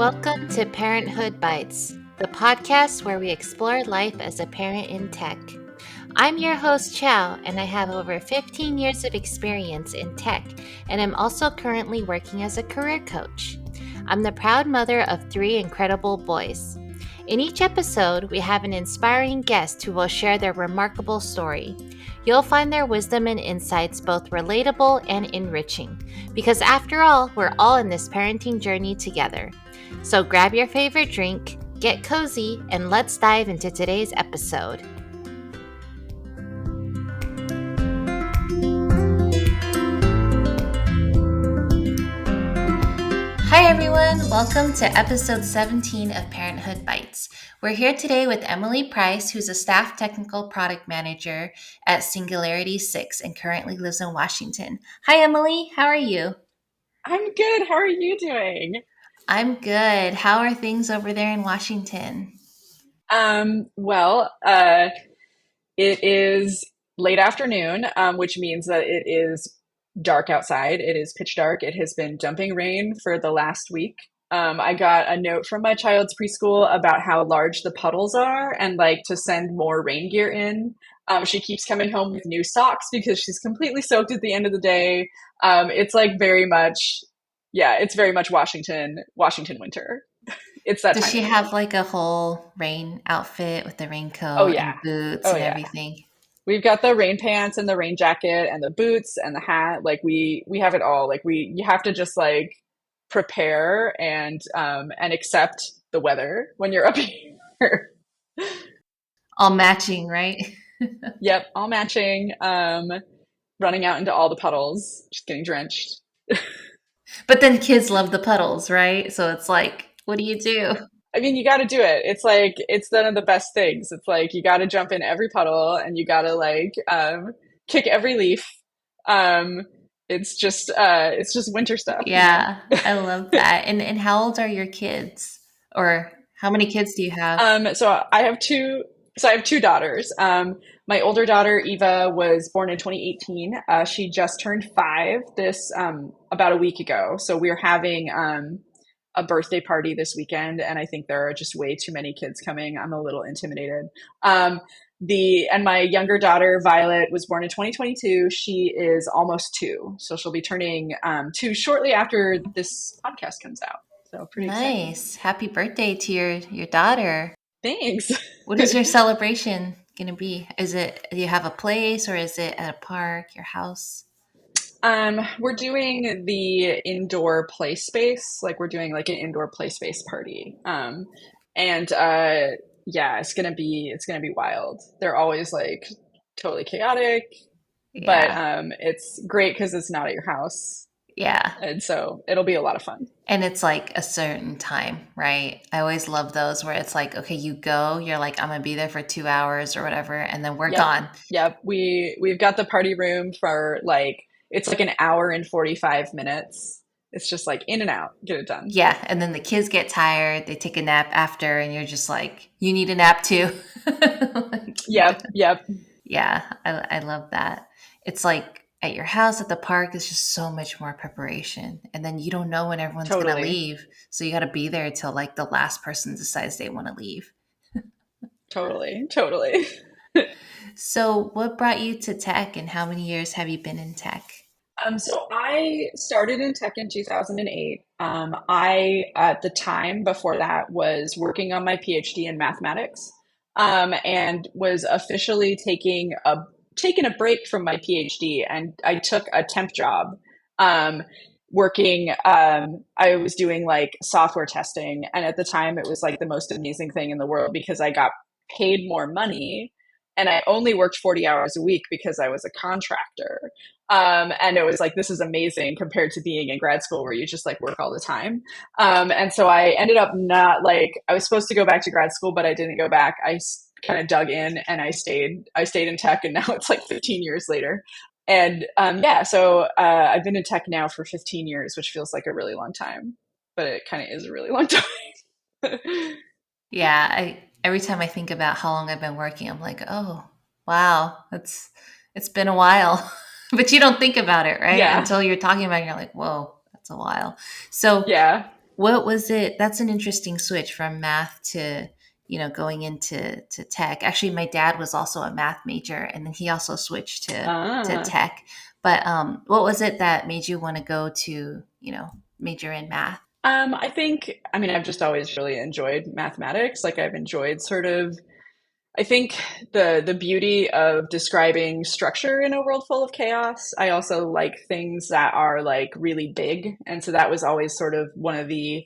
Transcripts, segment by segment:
Welcome to Parenthood Bites, the podcast where we explore life as a parent in tech. I'm your host, Chow, and I have over 15 years of experience in tech, and I'm also currently working as a career coach. I'm the proud mother of 3 incredible boys. In each episode, we have an inspiring guest who will share their remarkable story. You'll find their wisdom and insights both relatable and enriching, because after all, we're all in this parenting journey together. So grab your favorite drink, get cozy, and let's dive into today's episode. Hi everyone, welcome to episode 17 of Parenthood Bites. We're here today with Emily Price, who's a staff technical product manager at Singularity 6 and currently lives in Washington. Hi Emily, how are you? I'm good. How are you doing? I'm good. How are things over there in Washington? Well, it is late afternoon, which means that it is dark outside. It is pitch dark. It has been dumping rain for the last week. I got a note from my child's preschool about how large the puddles are and like to send more rain gear in. She keeps coming home with new socks because she's completely soaked at the end of the day. It's like very much, yeah, it's very much Washington winter. It's that Does time she of year. have like a whole rain outfit with the Oh raincoat yeah. and boots Oh and yeah. everything? We've got the rain pants and the rain jacket and the boots and the hat. Like we have it all. Like we you have to just like prepare and accept the weather when you're up here. All matching, right? Yep, all matching. Running out into all the puddles, just getting drenched. But then kids love the puddles, right? So it's like, what do you do? I mean, you got to do it. It's like it's one of the best things. It's like you got to jump in every puddle and you got to like kick every leaf. Um, it's just winter stuff, you know. Yeah, I love that. And how old are your kids? Or how many kids do you have? So I have two. So I have two daughters. My older daughter Eva was born in 2018. She just turned 5 this about a week ago. So we're having a birthday party this weekend, and I think there are just way too many kids coming. I'm a little intimidated. The and my younger daughter Violet was born in 2022. She is almost 2, so she'll be turning 2 shortly after this podcast comes out. So pretty exciting. Nice. Happy birthday to your daughter. Thanks. What is your celebration gonna be? Do you have a place or is it at a park, your house? We're doing the indoor play space. Like we're doing like an indoor play space party. And yeah, it's gonna be wild. They're always like totally chaotic, but Yeah. it's great because it's not at your house, Yeah. and so it'll be a lot of fun. And it's like a certain time, right? I always love those where it's like, okay, you go, you're like, I'm gonna be there for 2 hours or whatever, and then we're Yep, gone. yep. We've got the party room for like it's like an hour and 45 minutes. It's just like in and out, get it done. Yeah. And then the kids get tired, they take a nap after, and you're just like, you need a nap too. Like, Yep, yep, yeah, I love that. It's like at your house, at the park, it's just so much more preparation. And then you don't know when everyone's gonna totally. leave. So you gotta be there till like the last person decides they want to leave. Totally, totally. So what brought you to tech and how many years have you been in tech? So I started in tech in 2008. I, at the time before that, was working on my PhD in mathematics, and was officially taking a break from my PhD, and I took a temp job, um, working. I was doing like software testing, and at the time, it was like the most amazing thing in the world because I got paid more money, and I only worked 40 hours a week because I was a contractor. And it was like, this is amazing compared to being in grad school where you just like work all the time. And so I ended up not like, I was supposed to go back to grad school, but I didn't go back. Kind of dug in and I stayed in tech and now it's like 15 years later. And yeah, so I've been in tech now for 15 years, which feels like a really long time, but it kind of is a really long time. Yeah, I every time I think about how long I've been working, I'm like, oh, wow, it's been a while. But you don't think about it, right? Yeah, Until you're talking about it, you're like, whoa, that's a while. So yeah. what was it? That's an interesting switch from math to, going into tech. Actually, my dad was also a math major, and then he also switched to Ah. tech. But what was it that made you want to go to, major in math? I mean, I've just always really enjoyed mathematics. Like I've enjoyed sort of I think the beauty of describing structure in a world full of chaos. I also like things that are like really big, and so that was always sort of one of the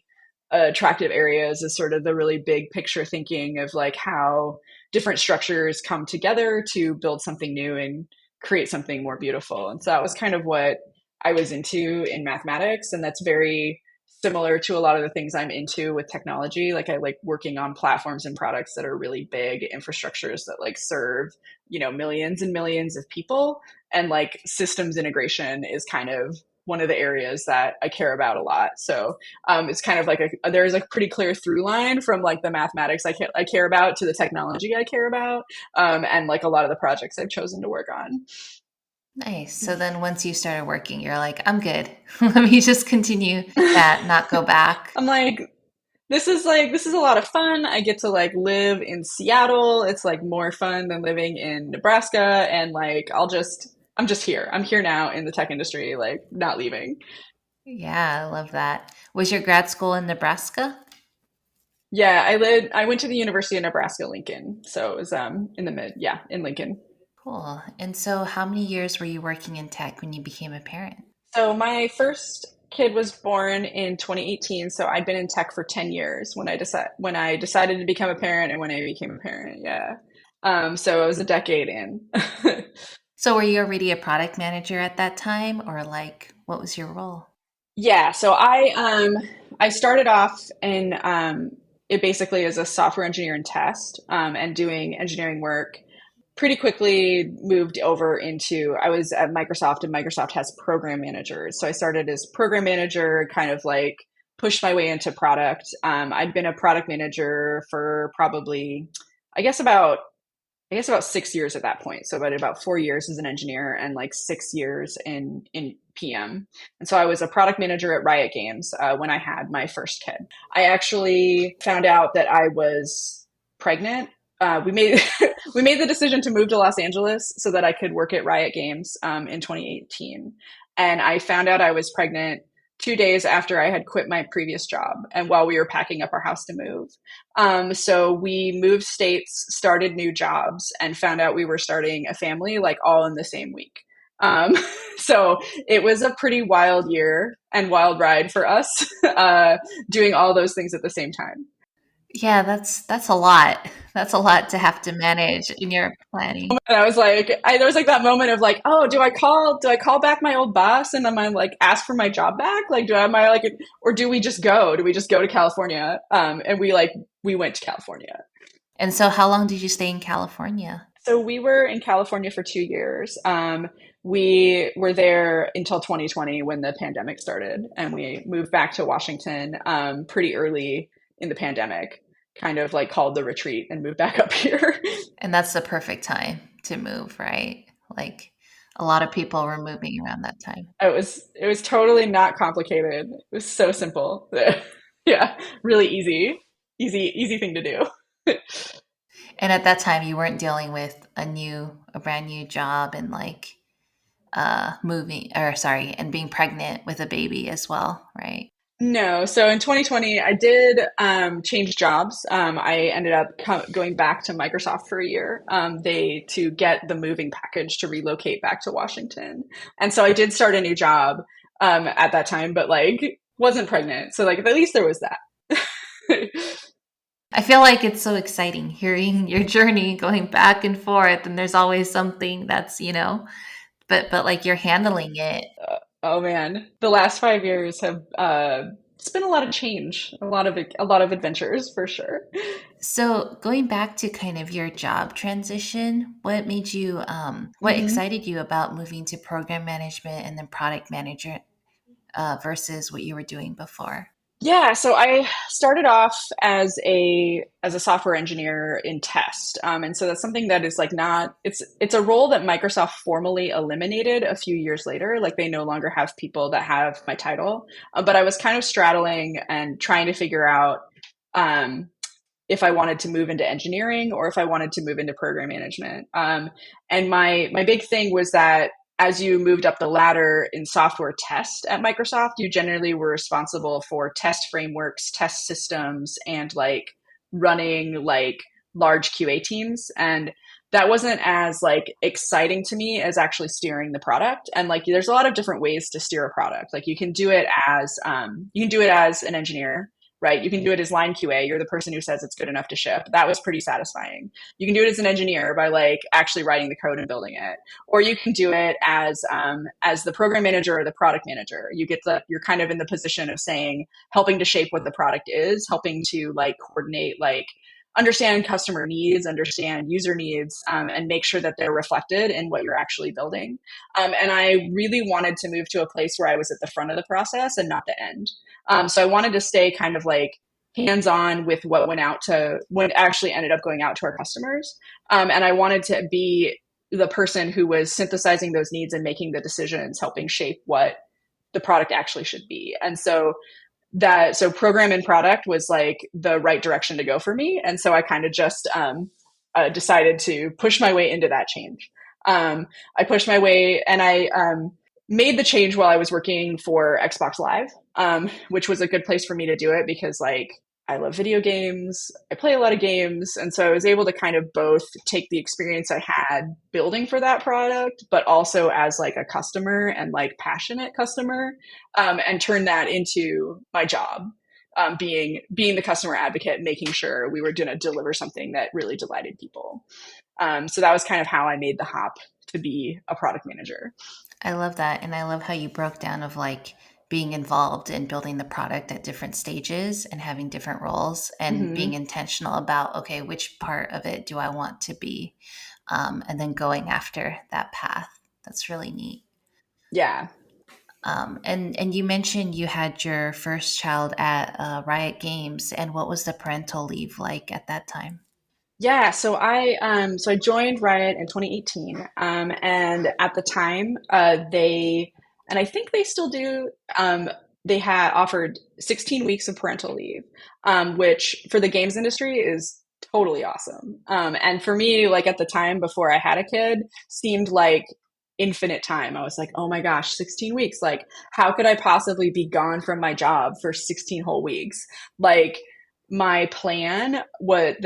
attractive areas is sort of the really big picture thinking of like how different structures come together to build something new and create something more beautiful. And so that was kind of what I was into in mathematics, and that's very similar to a lot of the things I'm into with technology. Like I like working on platforms and products that are really big infrastructures that like serve, millions and millions of people. And like systems integration is kind of one of the areas that I care about a lot. So it's kind of like there's a pretty clear through line from like the mathematics I care about to the technology I care about, and like a lot of the projects I've chosen to work on. Nice. So then once you started working, you're like, I'm good. Let me just continue that, not go back. I'm this is a lot of fun. I get to like live in Seattle. It's like more fun than living in Nebraska, and like I'm just here. I'm here now in the tech industry, like not leaving. Yeah, I love that. Was your grad school in Nebraska? Yeah, I went to the University of Nebraska Lincoln. So it was in the in Lincoln. Cool. And so how many years were you working in tech when you became a parent? So my first kid was born in 2018, so I'd been in tech for 10 years when I decided to become a parent and when I became a parent. Yeah. So it was a decade in. So were you already a product manager at that time, or like what was your role? Yeah, so I started off in it basically as a software engineer and test, and doing engineering work. Pretty quickly moved over into I was at Microsoft, and Microsoft has program managers. So I started as program manager, kind of like pushed my way into product. I'd been a product manager for probably I guess about I guess about 6 years at that point. So about 4 years as an engineer and like 6 years in PM. And so I was a product manager at Riot Games when I had my first kid. I actually found out that I was pregnant. We made we made the decision to move to Los Angeles so that I could work at Riot Games in 2018. And I found out I was pregnant 2 days after I had quit my previous job and while we were packing up our house to move. So we moved states, started new jobs, and found out we were starting a family like all in the same week. Um, so it was a pretty wild year and wild ride for us, doing all those things at the same time. Yeah, that's a lot. That's a lot to have to manage in your planning. And I was like, there was like that moment of like, oh, do I call back my old boss and am I like ask for my job back? Like, am I like, or do we just go? Do we just go to California? And we went to California. And so how long did you stay in California? So we were in California for 2 years. We were there until 2020 when the pandemic started, and we moved back to Washington pretty early in the pandemic. Kind of like called the retreat and moved back up here. And that's the perfect time to move, right? Like a lot of people were moving around that time. It was totally not complicated. It was so simple. Yeah, really easy thing to do. And at that time you weren't dealing with a brand new job and like moving or sorry, and being pregnant with a baby as well, right? No, so in 2020, I did change jobs. I ended up going back to Microsoft for a year. They to get the moving package to relocate back to Washington, and so I did start a new job at that time, but like wasn't pregnant. So like at least there was that. I feel like it's so exciting hearing your journey going back and forth, and there's always something that's, but like you're handling it. Oh man, the last 5 years have it's been a lot of change, a lot of adventures for sure. So going back to kind of your job transition, what hmm excited you about moving to program management and then product manager versus what you were doing before? Yeah, so I started off as a software engineer in test, and so that's something that is like not it's a role that Microsoft formally eliminated a few years later. Like they no longer have people that have my title, but I was kind of straddling and trying to figure out um, if I wanted to move into engineering or if I wanted to move into program management. And my big thing was that as you moved up the ladder in software test at Microsoft, you generally were responsible for test frameworks, test systems, and like running like large QA teams. And that wasn't as like exciting to me as actually steering the product. And like there's a lot of different ways to steer a product. Like you can do it as an engineer, right? You can do it as line QA. You're the person who says it's good enough to ship. That was pretty satisfying. You can do it as an engineer by like actually writing the code and building it, or you can do it as the program manager or the product manager. You're kind of in the position of saying, helping to shape what the product is, helping to like coordinate like understand customer needs, understand user needs, and make sure that they're reflected in what you're actually building. And I really wanted to move to a place where I was at the front of the process and not the end. So I wanted to stay kind of like hands on with what actually ended up going out to our customers. And I wanted to be the person who was synthesizing those needs and making the decisions, helping shape what the product actually should be. And so program and product was like the right direction to go for me. And so I kind of just decided to push my way into that change. I pushed my way and I made the change while I was working for Xbox Live, which was a good place for me to do it because like I love video games, I play a lot of games, and so I was able to kind of both take the experience I had building for that product, but also as like a customer and like passionate customer, and turn that into my job. Being the customer advocate, making sure we were going to deliver something that really delighted people. So that was kind of how I made the hop to be a product manager. I love that. And I love how you broke down of like being involved in building the product at different stages and having different roles and being Mm-hmm. intentional about, okay, which part of it do I want to be? And then going after that path. That's really neat. Yeah. And you mentioned you had your first child at Riot Games, and what was the parental leave like at that time? Yeah, so I joined Riot in 2018, and at the time they and I think they still do, they had offered 16 weeks of parental leave, which for the games industry is totally awesome. And for me, like at the time before I had a kid, seemed like infinite time. I was like, oh my gosh, 16 weeks! Like, how could I possibly be gone from my job for 16 whole weeks? Like my plan when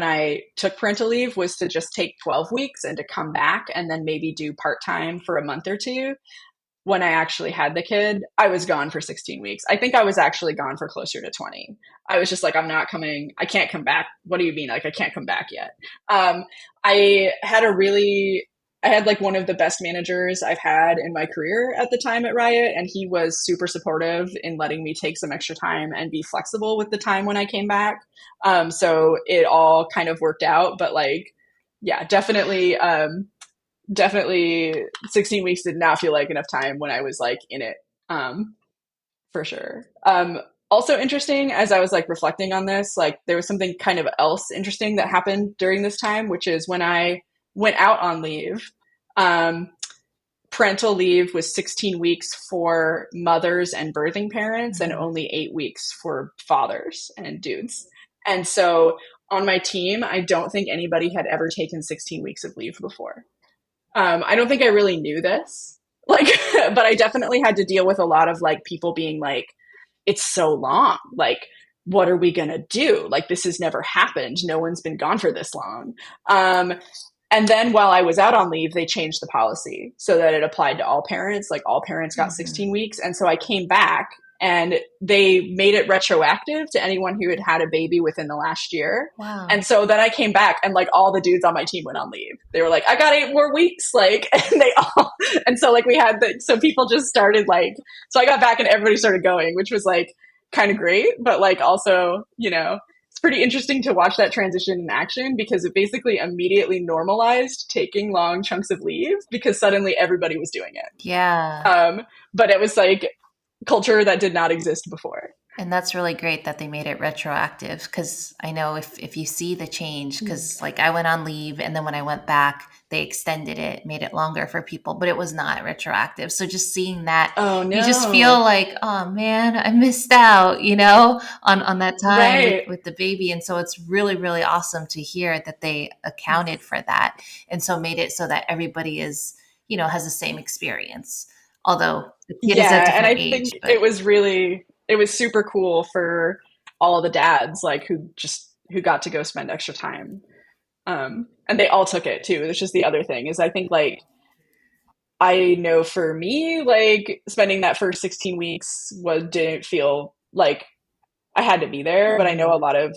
I took parental leave was to just take 12 weeks and to come back and then maybe do part time for a month or two. When I actually had the kid, I was gone for 16 weeks. I think I was actually gone for closer to 20. I was just like, I'm not coming. I can't come back. What do you mean? Like, I can't come back yet. Um, I had a really I had like one of the best managers I've had in my career at the time at Riot, and he was super supportive in letting me take some extra time and be flexible with the time when I came back. So it all kind of worked out, but like, yeah, definitely 16 weeks did not feel like enough time when I was like in it, for sure. Also interesting as I was like reflecting on this, like there was something kind of else interesting that happened during this time, which is when I went out on leave. Um, Parental leave was 16 weeks for mothers and birthing parents and Mhm. only 8 weeks for fathers and dudes. And so on my team, I don't think anybody had ever taken 16 weeks of leave before. I don't think I really knew this, like, but I definitely had to deal with a lot of like people being like, it's so long. Like, what are we going to do? Like, this has never happened. No one's been gone for this long. Um, and then while I was out on leave, they changed the policy so that it applied to all parents. Like all parents got Mhm. 16 weeks. And so I came back and they made it retroactive to anyone who had had a baby within the last year. Wow. And so then I came back and like all the dudes on my team went on leave. They were like, I got 8 more weeks. Like, and they all, and so like so people just started like, so I got back and everybody started going, which was like kind of great, but like also, it's pretty interesting to watch that transition in action because it basically immediately normalized taking long chunks of leave because suddenly everybody was doing it. Yeah. But it was like culture that did not exist before. And that's really great that they made it retroactive because I know if you see the change, because like I went on leave and then when I went back, they extended it, made it longer for people, but it was not retroactive. So just seeing that, Oh you just feel no. like, oh man, I missed out, on that time with Right. with the baby. And so it's really, really awesome to hear that they accounted for that and so made it so that everybody has the same experience. Although the kid is a Yeah, and different I think age, but it was super cool for all the dads like who got to go spend extra time. And they all took it too. That's just the other thing is I think like I know for me, like spending that first 16 weeks was didn't feel like I had to be there, but I know a lot of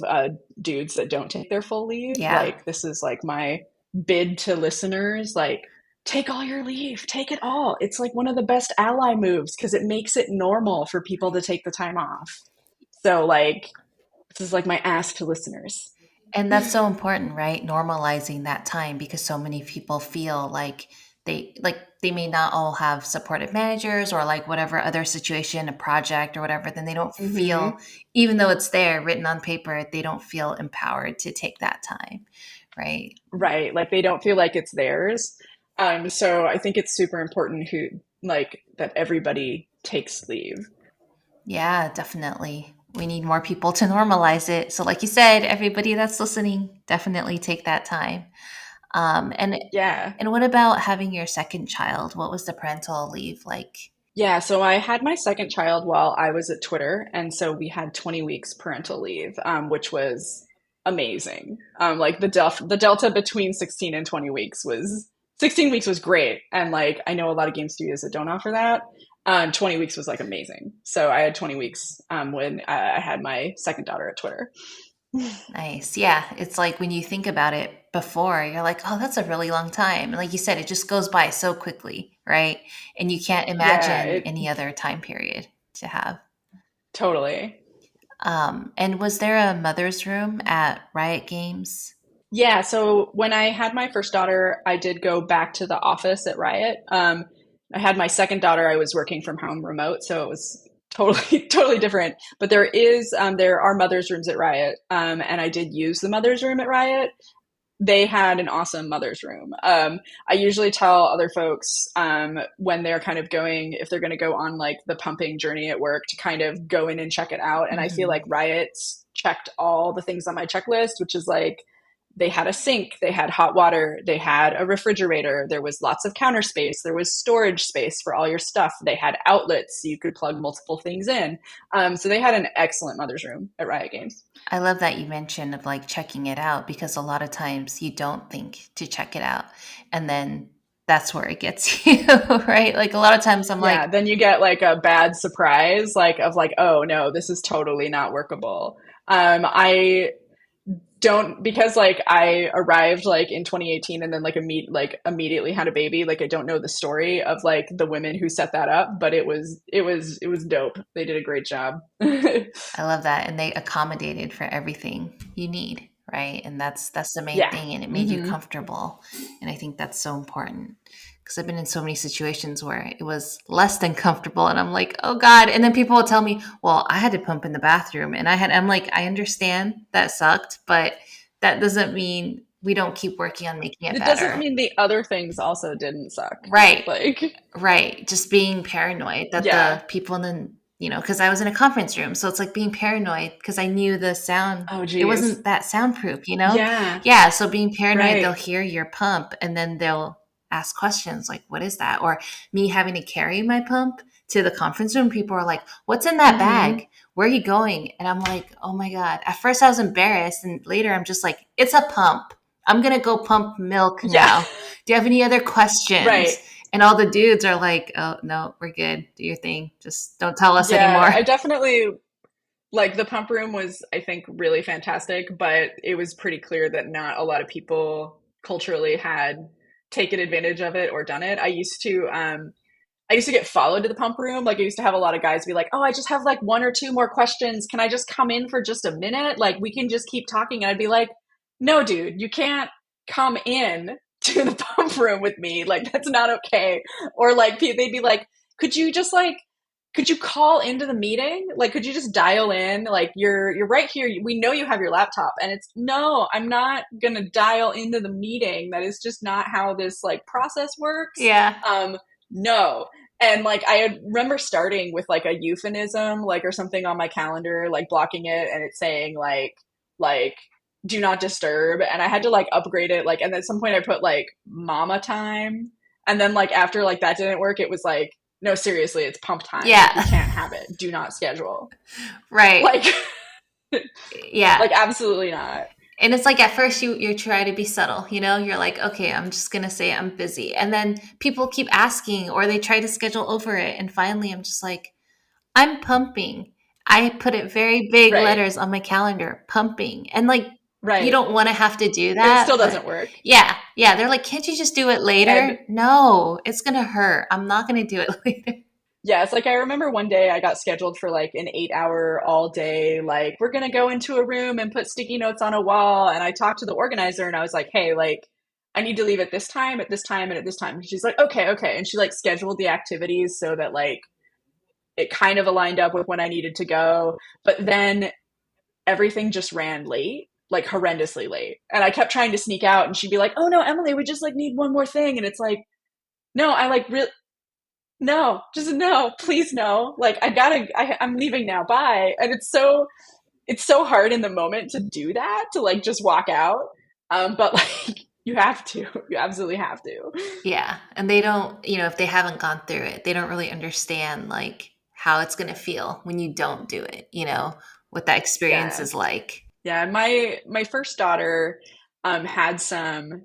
dudes that don't take their full leave. yeah. Like this is like my bid to listeners, like take all your leave, take it all. It's like one of the best ally moves because it makes it normal for people to take the time off. So like this is like my ask to listeners. And that's so important, right? Normalizing that time because so many people feel like they may not all have supportive managers or like whatever other situation, a project or whatever, then they don't feel, Hmm. even though it's there written on paper, they don't feel empowered to take that time, right? Right. Like they don't feel like it's theirs. So I think it's super important who like that everybody takes leave. Yeah, definitely. We need more people to normalize it. So like you said, everybody that's listening, definitely take that time. Um, and Yeah. and what about having your second child? What was the parental leave like? Yeah, so I had my second child while I was at Twitter, and so we had 20 weeks parental leave, which was amazing. Like the delta between 16 and 20 weeks was 16 weeks was great, and like I know a lot of game studios that don't offer that. 20 weeks was like amazing. So I had 20 weeks when I had my second daughter at Twitter. Nice. Yeah. It's like when you think about it before, you're like, oh, that's a really long time. And like you said, it just goes by so quickly, right? And you can't Yeah, imagine it any other time period to have. totally. And was there a mother's room at Riot Games? Yeah, so when I had my first daughter, I did go back to the office at Riot. I had my second daughter, I was working from home remote, so it was totally totally different. But there are mothers' rooms at Riot, and I did use the mothers' room at Riot. They had an awesome mother's room. I usually tell other folks when they're kind of going, if they're going to go on like the pumping journey at work, to kind of go in and check it out. And I feel like Hmm. Riot's checked all the things on my checklist, which is like they had a sink, they had hot water, they had a refrigerator, there was lots of counter space, there was storage space for all your stuff, they had outlets so you could plug multiple things in. So they had an excellent mother's room at Riot Games. I love that you mentioned of like checking it out because a lot of times you don't think to check it out. And then that's where it gets you, right? Like a lot of times I'm Yeah, like, then you get like a bad surprise, like of like, oh no, this is totally not workable. I don't because like I arrived like in 2018 and then like immediately had a baby. Like I don't know the story of like the women who set that up, but it was dope. They did a great job. I love that, and they accommodated for everything you need, right? And that's the main Yeah. thing, and it made you Hmm. comfortable, and I think that's so important because I've been in so many situations where it was less than comfortable, and I'm like, oh God, and then people will tell me, well, I had to pump in the bathroom, and I'm like, I understand that sucked, but that doesn't mean we don't keep working on making it It doesn't better, mean the other things also didn't suck. right? Like, Right. Just being paranoid that yeah. the people in because I was in a conference room. So it's like being paranoid because I knew the sound, Oh, it geez. wasn't that soundproof. Yeah. Yeah. So being paranoid, they'll Right. hear your pump and then they'll ask questions like, what is that? Or me having to carry my pump to the conference room. People are like, what's in that Hmm. bag? Where are you going? And I'm like, oh my God. At first I was embarrassed. And later I'm just like, it's a pump. I'm going to go pump milk Yeah. now. Do you have any other questions? Right. And all the dudes are like, "Oh no, we're good. Do your thing. Just don't tell us Yeah. anymore." I definitely like the pump room was, I think, really fantastic, but it was pretty clear that not a lot of people culturally had taken advantage of it or done it. I used to get followed to the pump room. Like I used to have a lot of guys be like, "Oh, I just have like one or two more questions. Can I just come in for just a minute? Like we can just keep talking." And I'd be like, "No, dude, you can't come in to the pump room with me. Like that's not okay." Or like they'd be like, "Could you just like could you call into the meeting? Like, could you just dial in? Like, you're right here. We know you have your laptop, and it's no, I'm not gonna dial into the meeting. That is just not how this like process works. Yeah. Um, no. And like, I remember starting with like a euphemism, like or something on my calendar, like blocking it, and it's saying like do not disturb, and I had to like upgrade it. Like, and at some point I put like mama time, and then like after like that didn't work, it was like no, seriously, it's pump time. Like we Yeah. can't have it. Do not schedule. Right. Like Yeah. like absolutely not. And it's like at first you try to be subtle, you know, you're like, okay, I'm just gonna say I'm busy. And then people keep asking or they try to schedule over it. And finally I'm just like, I'm pumping. I put it very big Right. letters on my calendar, pumping. And like you Right. don't want to have to do And it that, still but doesn't work. yeah, yeah. They're like, can't you just do it And later? No, it's gonna hurt. I'm not gonna do it later. yeah, it's like I remember one day I got scheduled for like an 8 hour all day, like we're gonna go into a room and put sticky notes on a wall. And I talked to the organizer and I was like, hey, like I need to leave at this time, at this time, and at this time. And she's like, okay, okay. And she like scheduled the activities so that like it kind of aligned up with when I needed to go. But then everything just ran late, like horrendously late. And I kept trying to sneak out and she'd be like, oh no, Emily, we just like need one more thing. And it's like, no, I like really, no, just no, please no. Like I'm leaving now. Bye. And it's so hard in the moment to do that, to like just walk out. But like you have to, you absolutely have to. Yeah. And they don't, you know, if they haven't gone through it, they don't really understand like how it's going to feel when you don't do it, you know, what that experience Yeah. is like. Yeah, my first daughter had some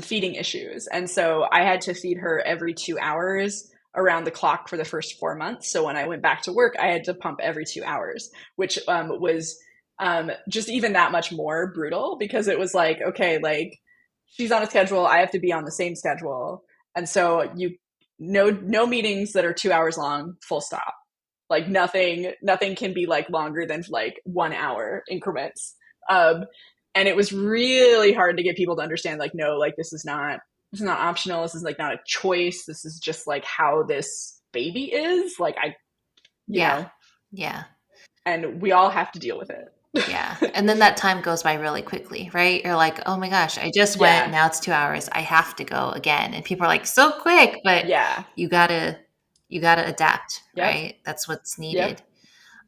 feeding issues, and so I had to feed her every 2 hours around the clock for the first 4 months. So when I went back to work, I had to pump every 2 hours, which was just even that much more brutal because it was like, okay, like she's on a schedule, I have to be on the same schedule, and so you no meetings that are 2 hours long, full stop. Like nothing can be like longer than like 1 hour increments. um, and it was really hard to get people to understand like no, like this is not optional, this is like not a choice, this is just like how this baby is, like I you Yeah. know Yeah. and we all have to deal with Yeah. it. And then that time goes by really quickly, right? You're like, oh my gosh, I just went. Yeah, Now it's 2 hours. I have to go again. And people are like, so quick, but yeah, you gotta, you gotta adapt, yep, right? That's what's needed. yep.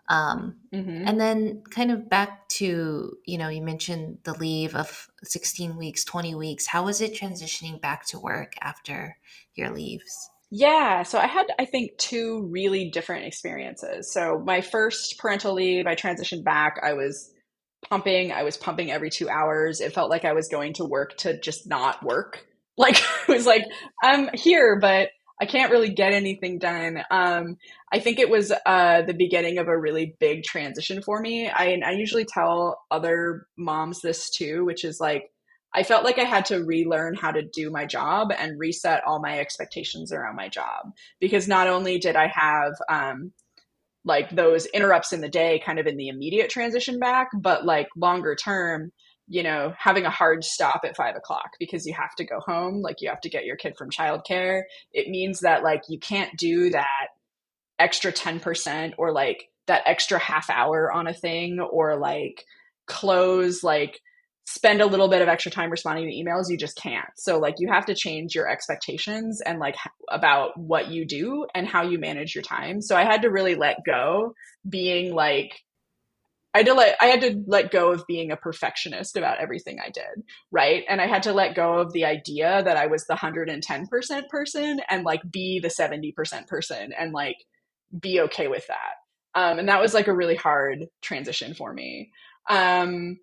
Um, Hmm. and then kind of back to, you know, you mentioned the leave of 16 weeks, 20 weeks. How was it transitioning back to work after your leaves? Yeah, so I had, I think, two really different experiences. So my first parental leave, I transitioned back. I was pumping every 2 hours. It felt like I was going to work to just not work. Like it was like, I'm here, but I can't really get anything done. I think it was the beginning of a really big transition for me. I usually tell other moms this too, which is like, I felt like I had to relearn how to do my job and reset all my expectations around my job. Because not only did I have like those interrupts in the day kind of in the immediate transition back, but like longer term, having a hard stop at 5 o'clock because you have to go home, like you have to get your kid from childcare. It means that like you can't do that extra 10% or like that extra half hour on a thing or like close, like spend a little bit of extra time responding to emails. You just can't. So like you have to change your expectations and like about what you do and how you manage your time. So I had to really let go being like I had to let go of being a perfectionist about everything I did, right? And I had to let go of the idea that I was the 110% person and like be the 70% person and like be okay with that. And that was like a really hard transition for me. Um,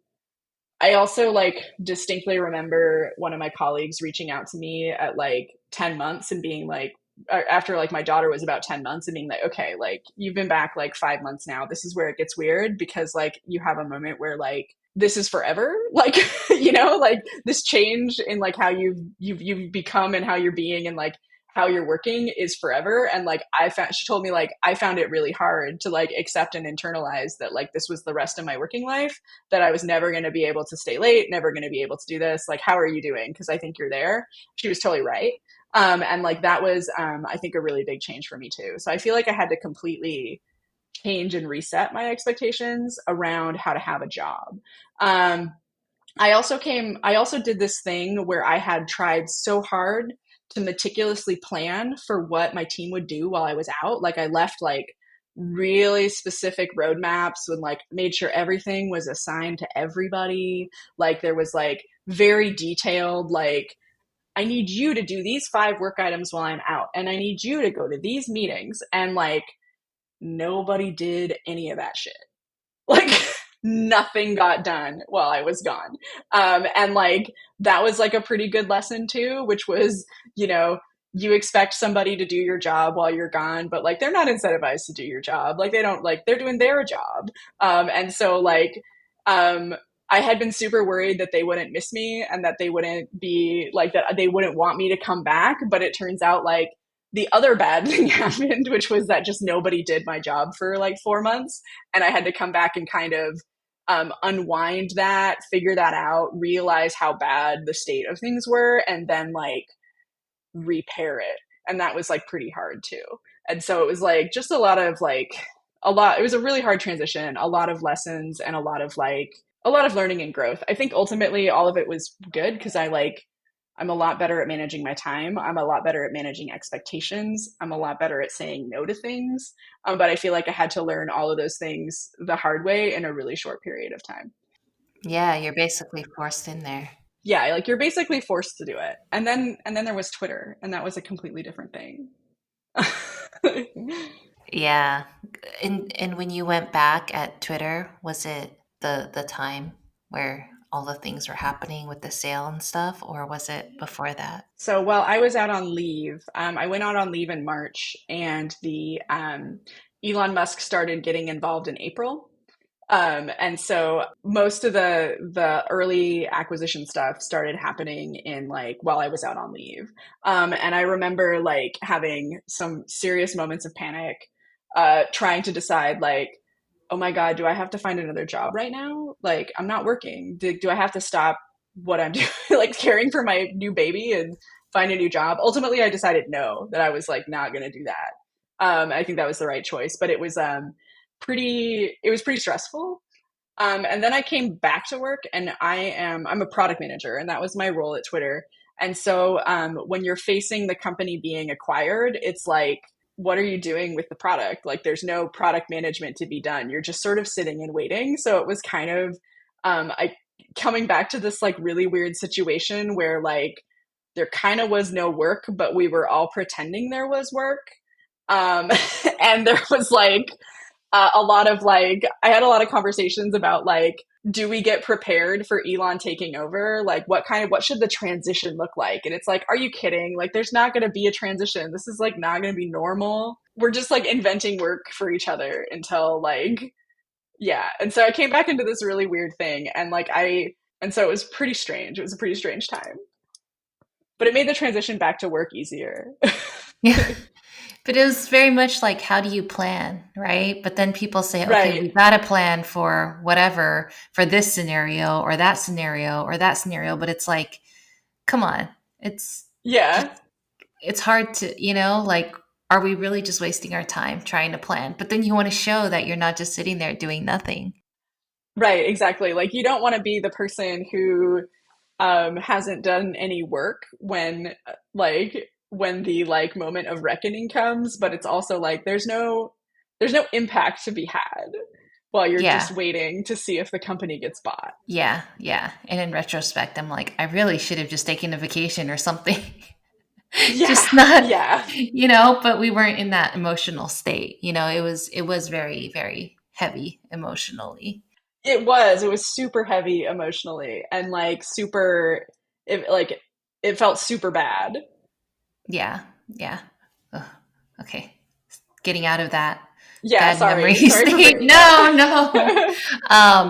I also like distinctly remember one of my colleagues reaching out to me at like 10 months and being like, after like my daughter was about 10 months and being like, okay, like you've been back like 5 months now. This is where it gets weird because like you have a moment where like this is forever. Like, like this change in like how you've become and how you're being and like how you're working is forever. And like she told me like I found it really hard to like accept and internalize that like this was the rest of my working life, that I was never going to be able to stay late, never going to be able to do this. Like, how are you doing? Because I think you're there. She was totally right. And like that was, I think, a really big change for me too. So I feel like I had to completely change and reset my expectations around how to have a job. Um, I also did this thing where I had tried so hard to meticulously plan for what my team would do while I was out. Like I left like really specific roadmaps and like made sure everything was assigned to everybody. Like there was like very detailed, like, I need you to do these 5 work items while I'm out, and I need you to go to these meetings. And like nobody did any of that shit. Like nothing got done while I was gone. And like that was like a pretty good lesson too, which was, you know, you expect somebody to do your job while you're gone, but like they're not incentivized to do your job. Like they don't, like they're doing their job. And so like um I had been super worried that they wouldn't miss me and that they wouldn't be like that they wouldn't want me to come back, but it turns out like the other bad thing happened, which was that just nobody did my job for like 4 months, and I had to come back and kind of unwind that, figure that out, realize how bad the state of things were, and then like repair it. And that was like pretty hard too. And so it was like just a lot of like it was a really hard transition, a lot of lessons and a lot of learning and growth. I think ultimately all of it was good because I'm a lot better at managing my time. I'm a lot better at managing expectations. I'm a lot better at saying no to things. But I feel like I had to learn all of those things the hard way in a really short period of time. Yeah, you're basically forced in there. Yeah, like you're basically forced to do it. And then there was Twitter, and that was a completely different thing. Yeah. And when you went back at Twitter, was it the time where all the things were happening with the sale and stuff, or was it before that? So while I was out on leave, I went out on leave in March, and the Elon Musk started getting involved in April. And so most of the early acquisition stuff started happening in like while I was out on leave. And I remember like having some serious moments of panic, trying to decide like, oh my God, do I have to find another job right now? Like I'm not working. Do I have to stop what I'm doing, like caring for my new baby and find a new job? Ultimately, I decided no, that I was like not going to do that. I think that was the right choice, but it was pretty stressful. And then I came back to work, and I'm a product manager, and that was my role at Twitter. And so when you're facing the company being acquired, it's like, what are you doing with the product? Like there's no product management to be done. You're just sort of sitting and waiting. So it was kind of I coming back to this like really weird situation where like there kind of was no work, but we were all pretending there was work. Um, and there was like a lot of like I had a lot of conversations about like, do we get prepared for Elon taking over? Like what should the transition look like? And it's like, are you kidding? Like there's not going to be a transition. This is like not going to be normal. We're just like inventing work for each other until like yeah. And so I came back into this really weird thing, and and so it was pretty strange. It was a pretty strange time. But it made the transition back to work easier. Yeah. But it was very much like, how do you plan, right? But then people say, okay, Right. we got to plan for whatever, for this scenario or that scenario or that scenario. But it's like, come on, it's just, Yeah. it's hard to, like, are we really just wasting our time trying to plan? But then you want to show that you're not just sitting there doing nothing. Right, exactly. Like you don't want to be the person who hasn't done any work when the like moment of reckoning comes, but it's also like there's no impact to be had while you're just Yeah. waiting to see if the company gets bought. Yeah. Yeah. And in retrospect, I'm like, I really should have just taken a vacation or something. Yeah, Just not, yeah. but we weren't in that emotional state. It was very, very heavy emotionally. It was super heavy emotionally and like super like it felt super bad. Yeah. Yeah. Ugh, okay. Getting out of that Yeah, bad memory sorry for state. bringing it up. No,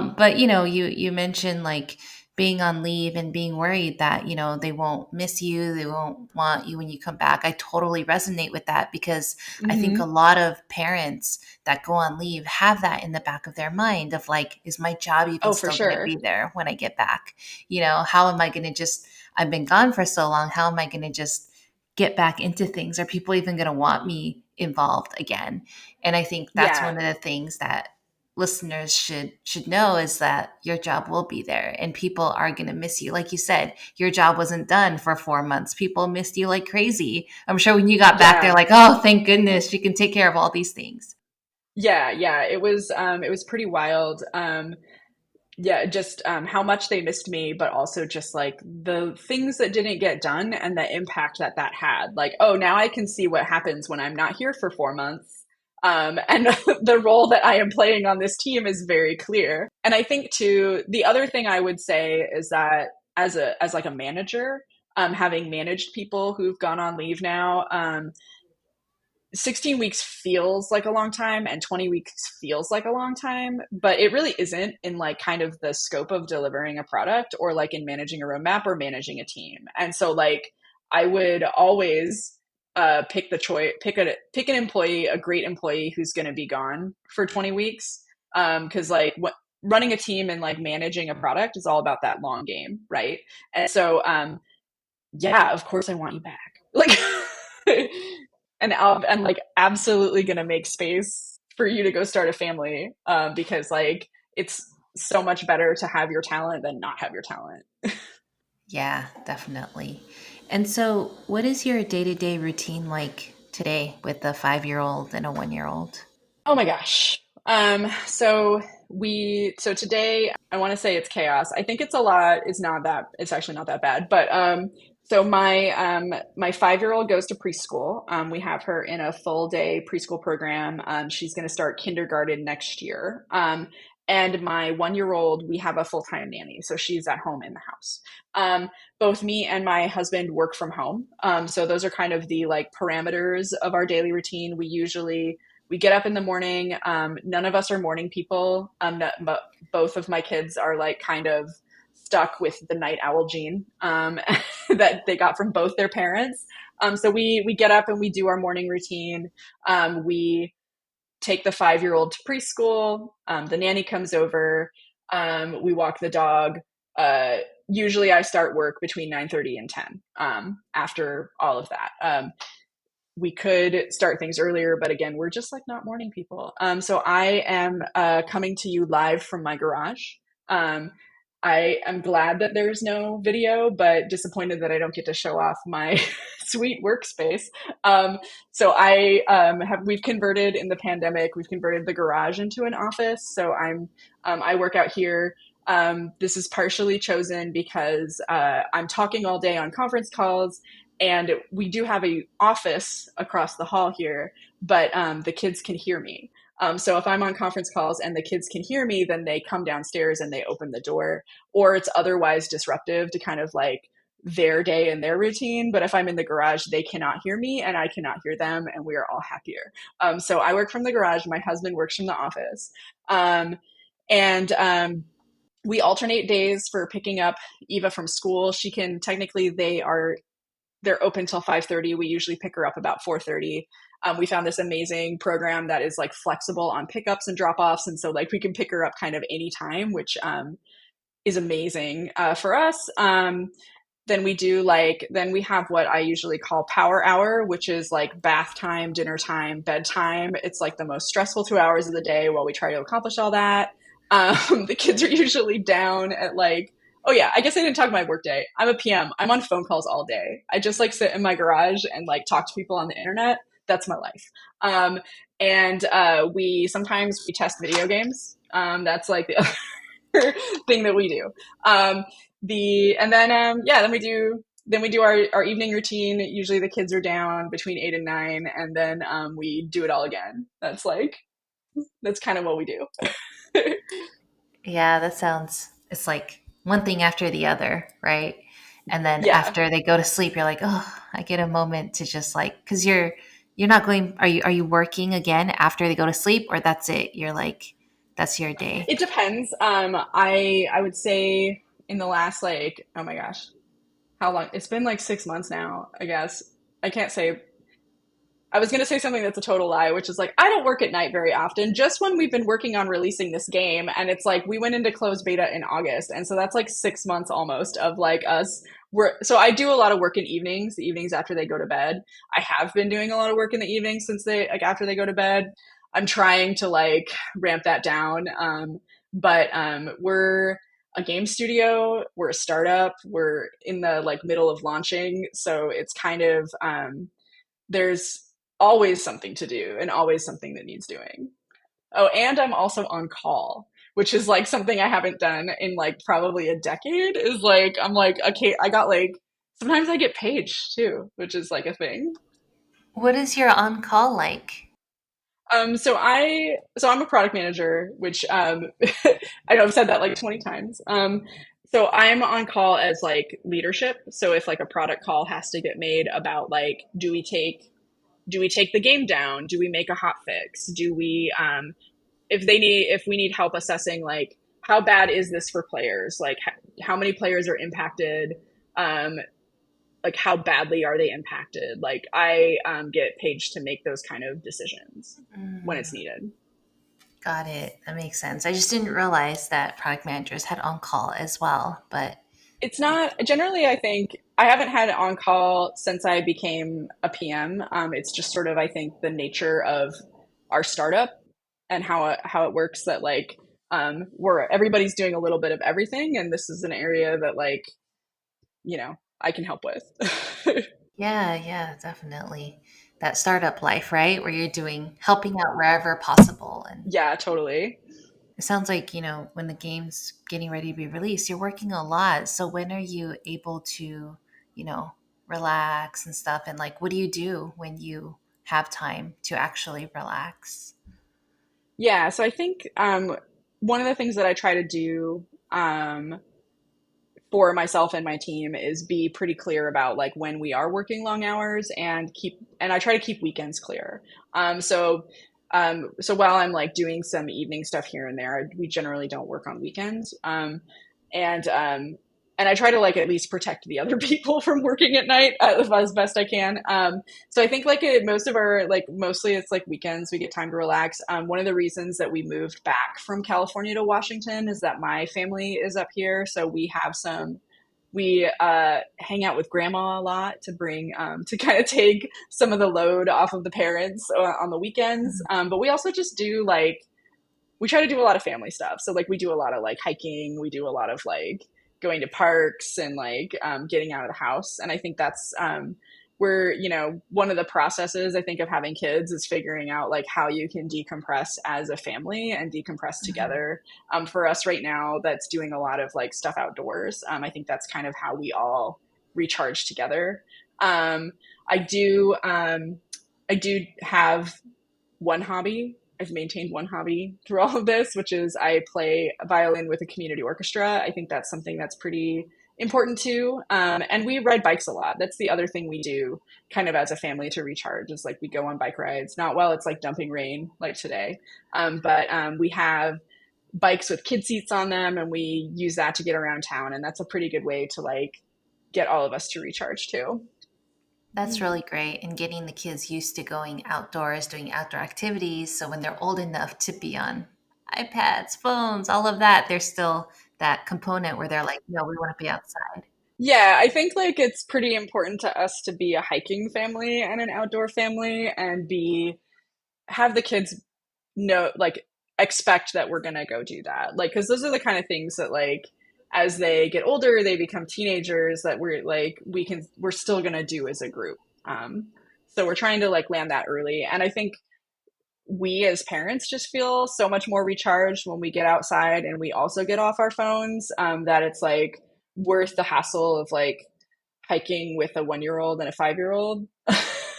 no. But you mentioned like being on leave and being worried that, they won't miss you, they won't want you when you come back. I totally resonate with that because I think a Hmm. lot of parents that go on leave have that in the back of their mind of like, is my job even Oh, for still going to sure. be there when I get back? How am I going to just, I've been gone for so long, how am I going to just get back into things? Are people even going to want me involved again? And I think that's Yeah. one of the things that listeners should know is that your job will be there and people are going to miss you. Like you said, your job wasn't done for 4 months. People missed you like crazy. I'm sure when you got back, they're Yeah. like, oh, thank goodness you can take care of all these things. Yeah. Yeah. It was pretty wild. Yeah, just how much they missed me, but also just like the things that didn't get done and the impact that that had. Like, oh, now I can see what happens when I'm not here for 4 months. And the role that I am playing on this team is very clear. And I think too, the other thing I would say is that as like a manager, having managed people who've gone on leave now, 16 weeks feels like a long time and 20 weeks feels like a long time, but it really isn't in like kind of the scope of delivering a product or like in managing a roadmap or managing a team. And so like I would always pick the choice, pick an employee, a great employee who's going to be gone for 20 weeks. Cause like what running a team and like managing a product is all about that long game. Right. And so, yeah, of course I want you back. Like, and like absolutely gonna make space for you to go start a family, because like it's so much better to have your talent than not have your talent. Yeah, definitely. And so, what is your day to day routine like today with a 5 year old and a 1 year old? Oh my gosh. So today I want to say it's chaos. I think it's a lot. It's actually not that bad. But so my 5 year old goes to preschool. We have her in a full day preschool program. She's going to start kindergarten next year. And my 1 year old, we have a full time nanny, so she's at home in the house. Both me and my husband work from home. So those are kind of the like parameters of our daily routine. We get up in the morning. None of us are morning people. But both of my kids are like kind of stuck with the night owl gene, that they got from both their parents. So we get up and we do our morning routine. We take the 5 year old to preschool. The nanny comes over. We walk the dog. Usually I start work between 9:30 and 10, after all of that. We could start things earlier, but again, we're just like not morning people. So I am coming to you live from my garage. Um, I am glad that there's no video, but disappointed that I don't get to show off my sweet workspace. Um, so we've converted in the pandemic, we've converted the garage into an office. So I work out here. This is partially chosen because I'm talking all day on conference calls, and we do have a office across the hall here, but the kids can hear me. So if I'm on conference calls and the kids can hear me, then they come downstairs and they open the door, or it's otherwise disruptive to kind of like their day and their routine. But if I'm in the garage, they cannot hear me and I cannot hear them, and we are all happier. So I work from the garage. My husband works from the office. And we alternate days for picking up Eva from school. She can technically, they're open till 5:30. We usually pick her up about 4:30. We found this amazing program that is like flexible on pickups and drop-offs, and so like we can pick her up kind of anytime, which is amazing for us. Then we have what I usually call power hour, which is like bath time, dinner time, bedtime. It's like the most stressful 2 hours of the day while we try to accomplish all that. The kids are usually down at like, oh yeah, I guess I didn't talk my work day. I'm a PM. I'm on phone calls all day. I just like sit in my garage and like talk to people on the internet. That's my life. And we sometimes we test video games. That's like the other thing that we do. Then we do our evening routine. Usually the kids are down between 8 and 9, and then we do it all again. That's kind of what we do. Yeah, that sounds, it's like one thing after the other, right? And then Yeah. after they go to sleep, you're like, oh, I get a moment to just like, because you're not going, are you working again after they go to sleep, or that's it? You're like, that's your day. It depends. I would say in the last like, oh my gosh, how long? It's been like 6 months now, I guess. I can't say. I was going to say something that's a total lie, which is like, I don't work at night very often, just when we've been working on releasing this game. And it's like, we went into closed beta in August. And so that's like 6 months almost of like us so I do a lot of work in evenings, the evenings after they go to bed. I have been doing a lot of work in the evenings since they like after they go to bed. I'm trying to like ramp that down. But we're a game studio, we're a startup, we're in the like middle of launching, so it's kind of there's always something to do and always something that needs doing. Oh, and I'm also on call, which is like something I haven't done in like probably a decade. Is like I'm like okay, I got like sometimes I get paged too, which is like a thing. What is your on call like? So I'm a product manager, which I know I've said that like 20 times. So I'm on call as like leadership. So if like a product call has to get made about like do we take the game down? Do we make a hot fix? Do we if we need help assessing like how bad is this for players, like how many players are impacted, um, like how badly are they impacted, like I get paid to make those kind of decisions when it's Mm, needed. got it. That makes sense. I just didn't realize that product managers had on call as well. But It's not generally, I think I haven't had it on call since I became a PM. It's just sort of I think the nature of our startup and how it works that like where everybody's doing a little bit of everything, and this is an area that like I can help with. yeah, yeah, definitely. That startup life, right? Where you're doing helping out wherever possible. And Yeah, totally. it sounds like, when the game's getting ready to be released, you're working a lot. So when are you able to, you know, relax and stuff? And like, what do you do when you have time to actually relax? Yeah, so I think one of the things that I try to do for myself and my team is be pretty clear about like when we are working long hours and I try to keep weekends clear. So while I'm like doing some evening stuff here and there, we generally don't work on weekends. And and I try to like at least protect the other people from working at night as best I can. So I think like most of our like mostly it's like weekends we get time to relax. One of the reasons that we moved back from California to Washington is that my family is up here, so we hang out with grandma a lot to bring to kind of take some of the load off of the parents on the weekends. But we also just do like we try to do a lot of family stuff. So like we do a lot of like hiking, we do a lot of like going to parks and like getting out of the house. And I think that's where one of the processes I think of having kids is figuring out like how you can decompress as a family and decompress Mhm. together. For us right now, that's doing a lot of like stuff outdoors. I think that's kind of how we all recharge together. Um, I do I do have one hobby. I've maintained one hobby through all of this, which is I play violin with a community orchestra. I think that's something that's pretty important too. And we ride bikes a lot. That's the other thing we do kind of as a family to recharge is like we go on bike rides, not while it's like dumping rain like today. But we have bikes with kid seats on them and we use that to get around town. And that's a pretty good way to like get all of us to recharge too. That's really great. And getting the kids used to going outdoors, doing outdoor activities. So when they're old enough to be on iPads, phones, all of that, there's still that component where they're like, no, we want to be outside. Yeah, I think like it's pretty important to us to be a hiking family and an outdoor family and be have the kids know like expect that we're gonna go do that. Like, because those are the kind of things that like as they get older, they become teenagers that we're still gonna do as a group. So we're trying to like land that early, and I think we as parents just feel so much more recharged when we get outside and we also get off our phones. That it's like worth the hassle of like hiking with a 1 year old and a 5 year old.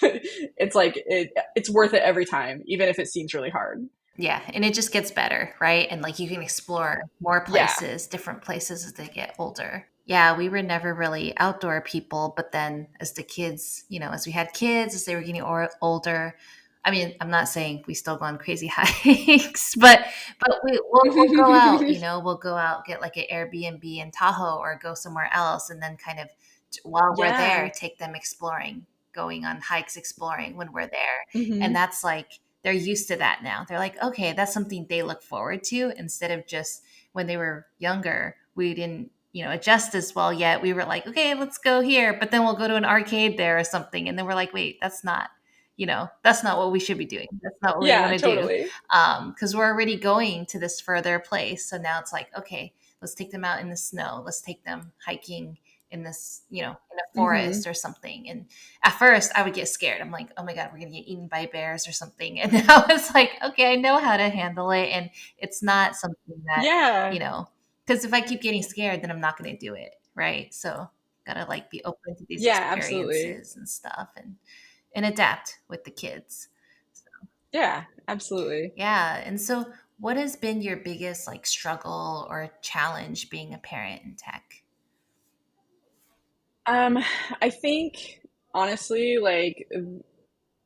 It's like it's worth it every time, even if it seems really hard. Yeah, and it just gets better, right? And like you can explore more Yeah. places, different places as they get older. Yeah, we were never really outdoor people, but then as the kids, as we had kids, as they were getting older, I mean, I'm not saying we still go on crazy hikes, but we'll go out, we'll go out, get like an Airbnb in Tahoe or go somewhere else, and then kind of while we're Yeah. there, take them exploring, going on hikes, exploring when we're there, and Hmm. that's like they're used to that now. They're like, okay, that's something they look forward to instead of just when they were younger, we didn't adjust as well yet. We were like, okay, let's go here, but then we'll go to an arcade there or something, and then we're like, wait, that's not what we should be doing. That's not what we want Yeah, to do, totally. because we're already going to this further place. So now it's like, okay, let's take them out in the snow. Let's take them hiking in this, in a Hmm. forest or something. And at first, I would get scared. I'm like, oh my god, we're gonna get eaten by bears or something. And I was like, okay, I know how to handle it, and it's not something that Yeah. you know because if I keep getting scared, then I'm not going to do it. Right. So, gotta like be open to these Yeah, absolutely. experiences and stuff and adapt with the kids. So, Yeah, absolutely. yeah. And so, what has been your biggest like struggle or challenge being a parent in tech? Um, I think honestly, like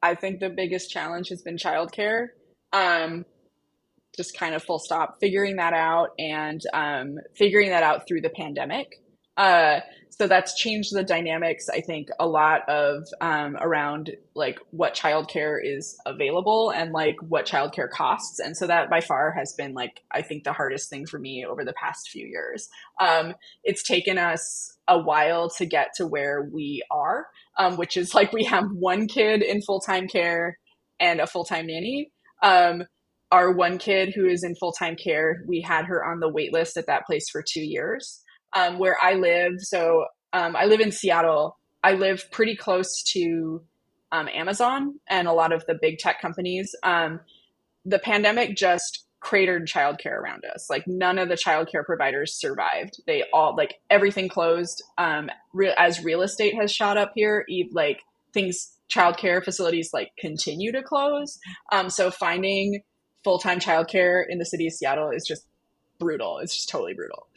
I think the biggest challenge has been childcare. Um, just kind of full stop, figuring that out and figuring that out through the pandemic. Uh, so that's changed the dynamics, I think, a lot of around like what childcare is available and like what childcare costs. And so that by far has been like, I think the hardest thing for me over the past few years. It's taken us a while to get to where we are, which is like we have one kid in full time care and a full time nanny. Our one kid who is in full time care, we had her on the wait list at that place for 2 years. Where I live, I live in Seattle. I live pretty close to Amazon and a lot of the big tech companies. The pandemic just cratered childcare around us. Like none of the childcare providers survived. They all like everything closed. As real estate has shot up here, like things childcare facilities like continue to close. So finding full time childcare in the city of Seattle is just brutal. It's just totally brutal.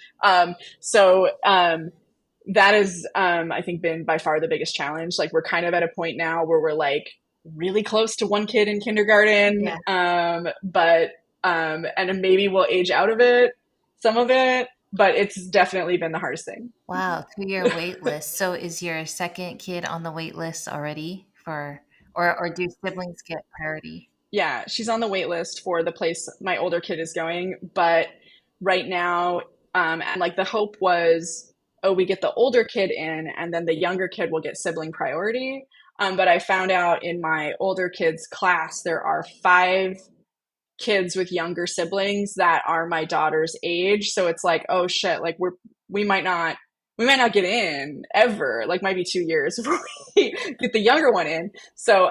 That has, I think, been by far the biggest challenge. Like we're kind of at a point now where we're like really close to one kid in kindergarten, Yeah. but and maybe we'll age out of it, some of it, but it's definitely been the hardest thing. Wow, 2 year wait list. So is your second kid on the wait list already or do siblings get priority? Yeah, she's on the wait list for the place my older kid is going, but right now, and like the hope was, oh, we get the older kid in, and then the younger kid will get sibling priority. But I found out in my older kid's class there are five kids with younger siblings that are my daughter's age. So it's like, oh shit, like we might not we might not get in ever. Like might be 2 years before we get the younger one in. So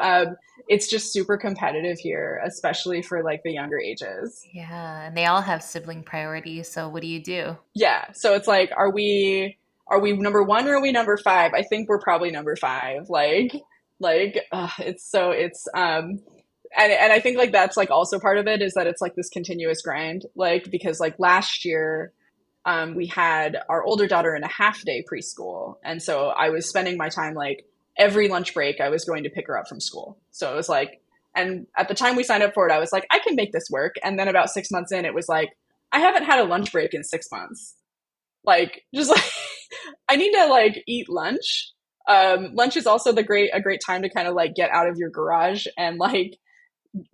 it's just super competitive here, especially for like the younger ages. Yeah, and they all have sibling priority. So what do you do? Yeah. So it's like, are we number one or are we number five? I think we're probably number five. It's and I think like that's like also part of it is that it's like this continuous grind. Like because like last year, we had our older daughter in a half day preschool, and so I was spending my time like every lunch break I was going to pick her up from school. So it was like, and at the time we signed up for it, I was like, I can make this work. And then about 6 months in, it was like, I haven't had a lunch break in 6 months. Like just like I need to like eat lunch. Lunch is also a great time to kind of like get out of your garage and like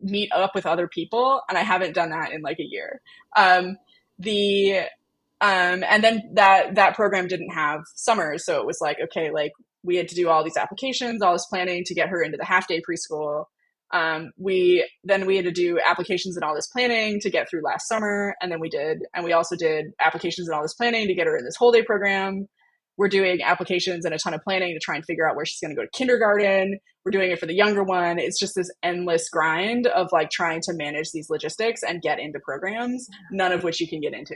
meet up with other people, and I haven't done that in like a year. The and then that program didn't have summers, so it was like okay, like we had to do all these applications, all this planning to get her into the half day preschool. We had to do applications and all this planning to get through last summer, and then we also did applications and all this planning to get her in this whole day program. We're doing applications and a ton of planning to try and figure out where she's going to go to kindergarten. We're doing it for the younger one. It's just this endless grind of like trying to manage these logistics and get into programs, none of which you can get into.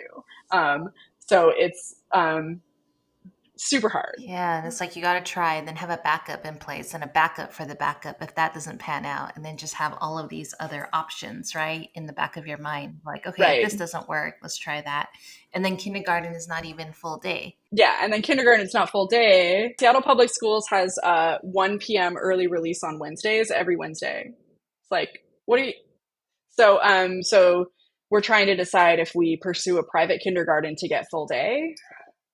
So it's super hard. Yeah, and it's like you got to try and then have a backup in place and a backup for the backup if that doesn't pan out. And then just have all of these other options, right, in the back of your mind. Like, okay, if this Right. doesn't work, let's try that. And then kindergarten is not even full day. Yeah, and then kindergarten it's not full day. Seattle Public Schools has 1 p.m. early release on Wednesdays every Wednesday. It's like, what are you? So we're trying to decide if we pursue a private kindergarten to get full day,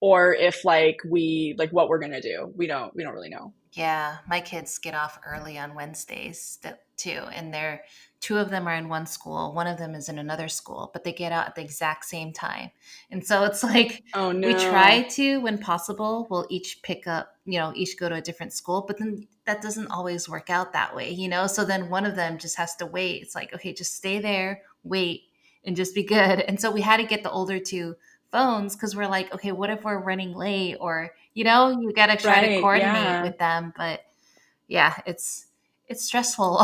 or if like we like what we're gonna do. We don't really know. Yeah, my kids get off early on Wednesdays too, and they're two of them are in one school, one of them is in another school, but they get out at the exact same time. And so it's like Oh we try no. to, when possible, we'll each pick up, each go to a different school, but then that doesn't always work out that way. So then one of them just has to wait. It's like, okay, just stay there, wait, and just be good. And so we had to get the older two phones because we're like, okay, what if we're running late or you got to try to Right. coordinate Yeah. with them. But yeah, it's stressful.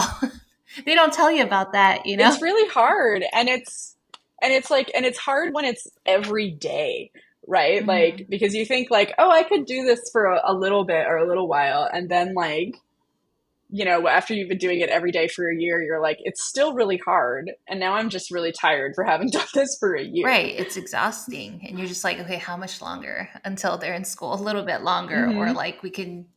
They don't tell you about that. It's really hard, and it's hard when it's every day, right? Like, Hmm. because you think like, oh, I could do this for a little bit or a little while, and then like, after you've been doing it every day for a year, you're like, it's still really hard, and now I'm just really tired for having done this for a year. Right, it's exhausting, and you're just like, okay, how much longer until they're in school? A little bit longer, or Hmm. like we can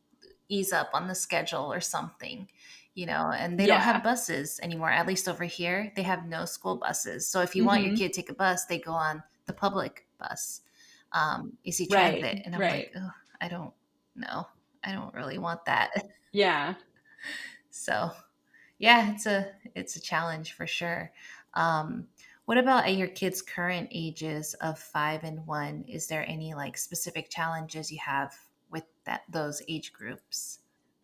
ease up on the schedule or something. And they don't have Yeah. buses anymore. At least over here, they have no school buses. So if you want your Hmm. kid to take a bus, they go on the public bus, easy Right. transit. And I'm Right. like, oh, I don't know. I don't really want that. Yeah. So yeah, it's a challenge for sure. Um, what about at your kids' current ages of 5 and 1? Is there any like specific challenges you have with those age groups?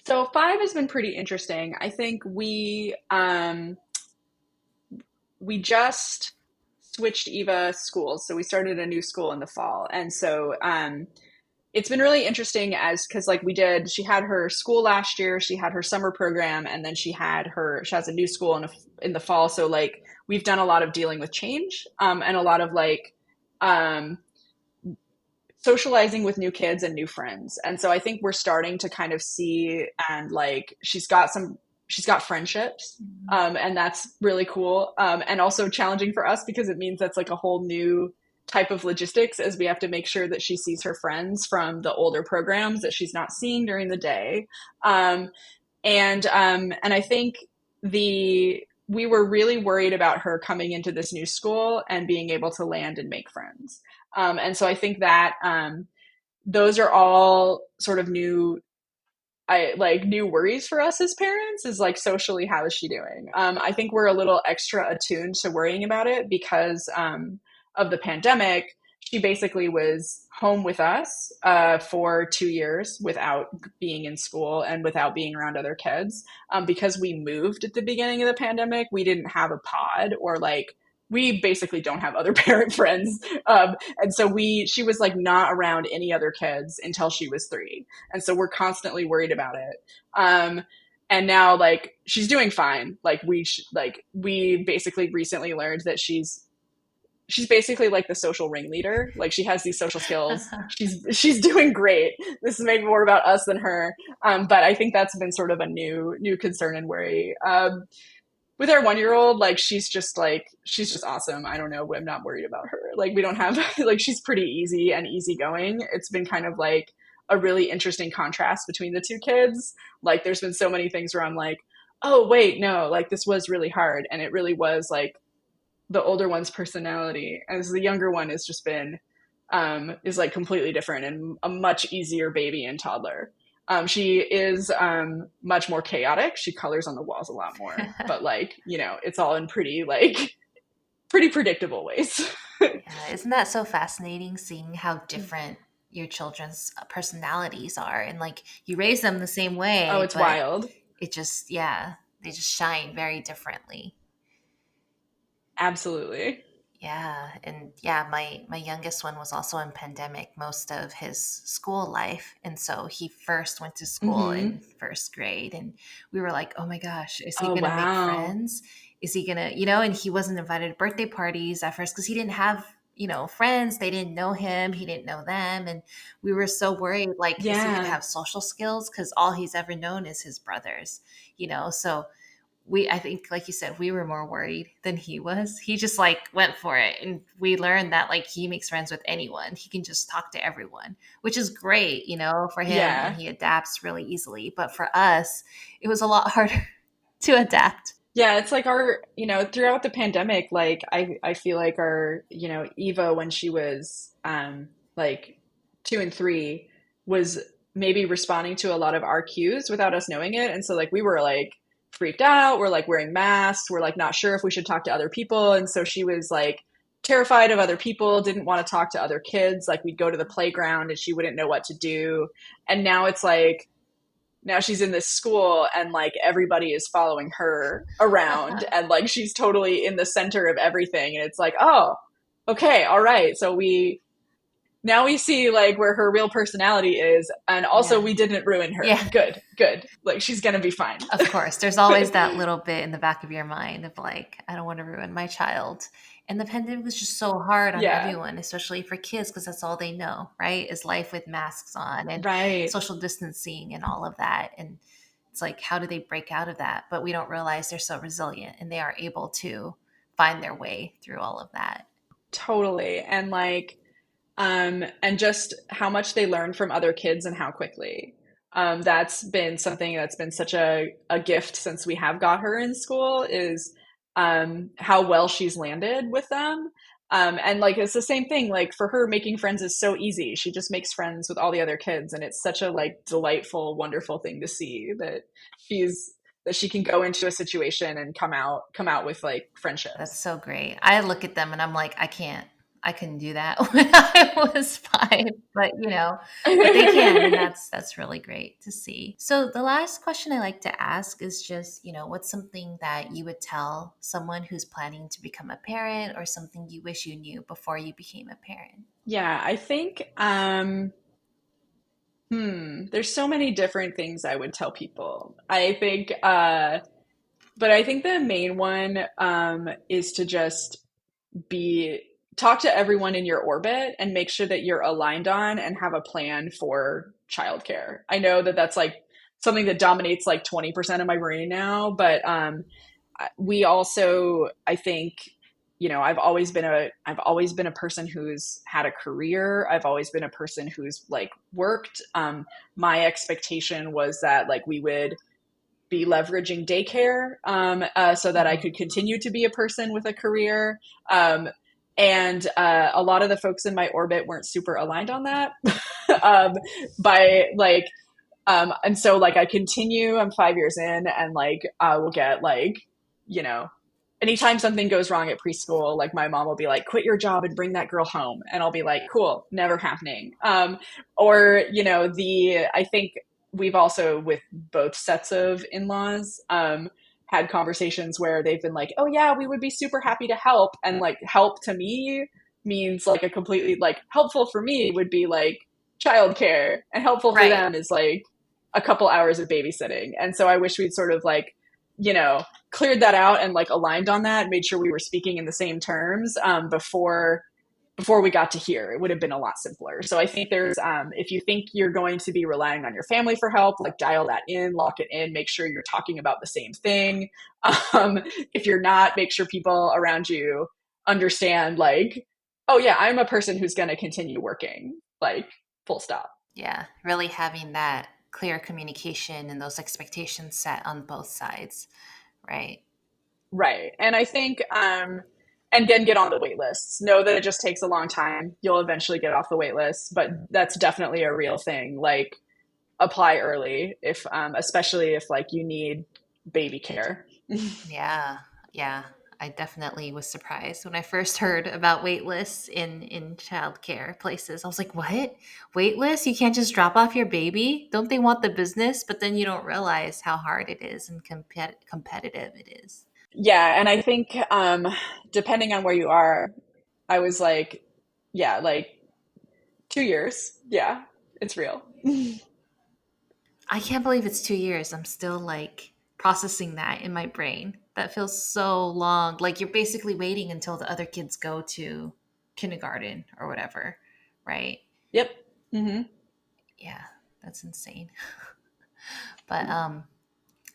So 5 has been pretty interesting. I think we just switched Eva schools. So we started a new school in the fall. And so it's been really interesting as because like she had her school last year, she had her summer program, and then she has a new school in the fall. So like we've done a lot of dealing with change, and a lot of like um, socializing with new kids and new friends. And so I think we're starting to kind of see and like she's got friendships. Mhm. And that's really cool. And also challenging for us because it means that's like a whole new type of logistics as we have to make sure that she sees her friends from the older programs that she's not seeing during the day. Um, and I think the we were really worried about her coming into this new school and being able to land and make friends. And so I think that those are all sort of new worries for us as parents is like socially, how is she doing? I think we're a little extra attuned to worrying about it because of the pandemic. She basically was home with us for 2 years without being in school and without being around other kids. Because we moved at the beginning of the pandemic, we didn't have a pod or like we basically don't have other parent friends. And so she was like not around any other kids until she was 3, and so we're constantly worried about it. Um, and now like she's doing fine. Like we basically recently learned that she's basically like the social ringleader. Like she has these social skills. She's doing great. This is maybe more about us than her. But I think that's been sort of a new concern and worry. With our 1 year old, like she's just awesome. I don't know. I'm not worried about her. Like we don't have like she's pretty easy and easygoing. It's been kind of like a really interesting contrast between the two kids. Like there's been so many things where I'm like, oh wait, no, like this was really hard, and it really was like the older one's personality, as the younger one has just been is like completely different and a much easier baby and toddler. She is much more chaotic. She colors on the walls a lot more, but like it's all in pretty like pretty predictable ways. Yeah, isn't that so fascinating seeing how different your children's personalities are? And like you raise them the same Oh, way, it's but wild. yeah, they just shine very differently. Absolutely. Yeah, and yeah, my youngest one was also in pandemic most of his school life, and so he first went to school Mm-hmm. in first grade, and we were like, "Oh my gosh, is he Oh gonna make wow. friends? Is he gonna?" And he wasn't invited to birthday parties at first because he didn't have friends. They didn't know him, he didn't know them, and we were so worried, like, is he gonna Yeah. have social skills? Because all he's ever known is his brothers. So I think, like you said, we were more worried than he was. He just like went for it. And we learned that like he makes friends with anyone. He can just talk to everyone, which is great, for him. And Yeah. he adapts really easily. But for us, it was a lot harder to adapt. Yeah, it's like throughout the pandemic, like I feel like Eva when she was like 2 and 3 was maybe responding to a lot of our cues without us knowing it. And so like we were like freaked out, we're like wearing masks, we're like not sure if we should talk to other people. And so she was like terrified of other people, didn't want to talk to other kids. Like we'd go to the playground and she wouldn't know what to do. And now it's like now she's in this school and like everybody is following her around and like she's totally in the center of everything. And it's like, oh, okay, all right. So we now we see like where her real personality is, and also Yeah. we didn't ruin her. Yeah. Good, good. Like she's gonna be fine. Of course, there's always that little bit in the back of your mind of like, I don't want to ruin my child. And the pandemic was just so hard on Yeah, everyone, especially for kids, because that's all they know, right? Is life with masks on and right. social distancing and all of that. And it's like, how do they break out of that? But we don't realize they're so resilient and they are able to find their way through all of that. Totally. And like and just how much they learn from other kids and how quickly. That's been something that's been such a gift since we have got her in school is how well she's landed with them. And like it's the same thing. Like for her, making friends is so easy. She just makes friends with all the other kids, and it's such a like delightful, wonderful thing to see that she's that she can go into a situation and come out with like That's friendships. so great. I look at them and I'm like, I can't. I couldn't do that when I was 5, but but they can, and that's really great to see. So the last question I like to ask is just, what's something that you would tell someone who's planning to become a parent or something you wish you knew before you became a parent? Yeah, I think there's so many different things I would tell people. I think, but I think the main one is to just be talk to everyone in your orbit and make sure that you're aligned on and have a plan for childcare. I know that that's like something that dominates like 20% of my brain now, but we also, I think, I've always been a person who's had a career. I've always been a person who's like worked. My expectation was that like we would be leveraging daycare so that I Mhm. could continue to be a person with a career. And a lot of the folks in my orbit weren't super aligned on that. um, by like and so like I continue, I'm 5 years in, and like I will get like, you know, anytime something goes wrong at preschool, like my mom will be like, quit your job and bring that girl home. And I'll be like, cool, never happening. Or, I think we've also, with both sets of in laws, had conversations where they've been like, oh, yeah, we would be super happy to help. And like, help to me means like a completely, like, helpful for me would be like childcare, and helpful for Right. them is like a couple hours of babysitting. And so I wish we'd sort of like, you know, cleared that out and like aligned on that, made sure we were speaking in the same terms before we got to here. It would have been a lot simpler. So I think there's if you think you're going to be relying on your family for help, like dial that in, lock it in, make sure you're talking about the same thing. Um, if you're not, make sure people around you understand like, oh yeah, I'm a person who's going to continue working, like full stop. Yeah. Really having that clear communication and those expectations set on both sides. Right. Right. And I think, and then get on the wait lists. Know that it just takes a long time. You'll eventually get off the wait list, but that's definitely a real thing. Like, apply early if, especially if like you need baby care. Yeah, yeah. I definitely was surprised when I first heard about wait lists in childcare places. I was like, "What? Wait lists? You can't just drop off your baby? Don't they want the business?" But then you don't realize how hard it is and competitive it is. Yeah. And I think, depending on where you are, I was like, yeah, like 2 years. Yeah, it's real. I can't believe it's 2 years. I'm still like processing that in my brain. That feels so long. Like you're basically waiting until the other kids go to kindergarten or whatever, right? Yep. Hmm. Yeah, that's insane. But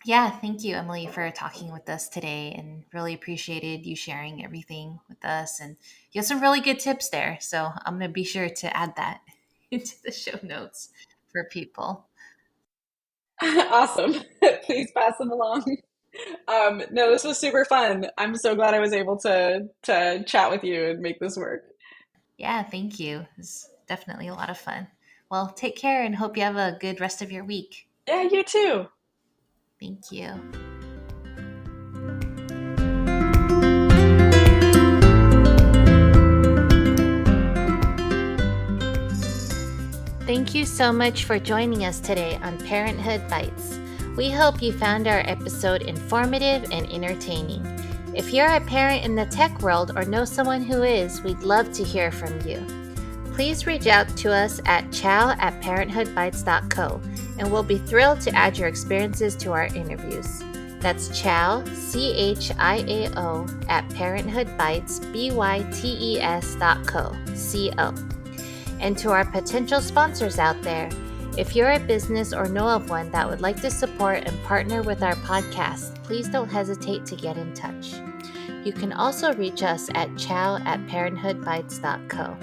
yeah, thank you, Emily, for talking with us today and really appreciated you sharing everything with us. And you have some really good tips there. So I'm going to be sure to add that into the show notes for people. Awesome. Please pass them along. No, this was super fun. I'm so glad I was able to chat with you and make this work. Yeah, thank you. It's definitely a lot of fun. Well, take care and hope you have a good rest of your week. Yeah, you too. Thank you. Thank you so much for joining us today on Parenthood Bites. We hope you found our episode informative and entertaining. If you're a parent in the tech world or know someone who is, we'd love to hear from you. Please reach out to us at chow@parenthoodbites.co, and we'll be thrilled to add your experiences to our interviews. That's chow, CHIAO, at parenthoodbites.co. And to our potential sponsors out there, if you're a business or know of one that would like to support and partner with our podcast, please don't hesitate to get in touch. You can also reach us at chow@parenthoodbites.co.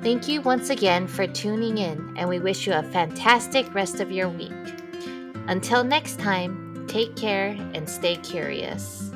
Thank you once again for tuning in, and we wish you a fantastic rest of your week. Until next time, take care and stay curious.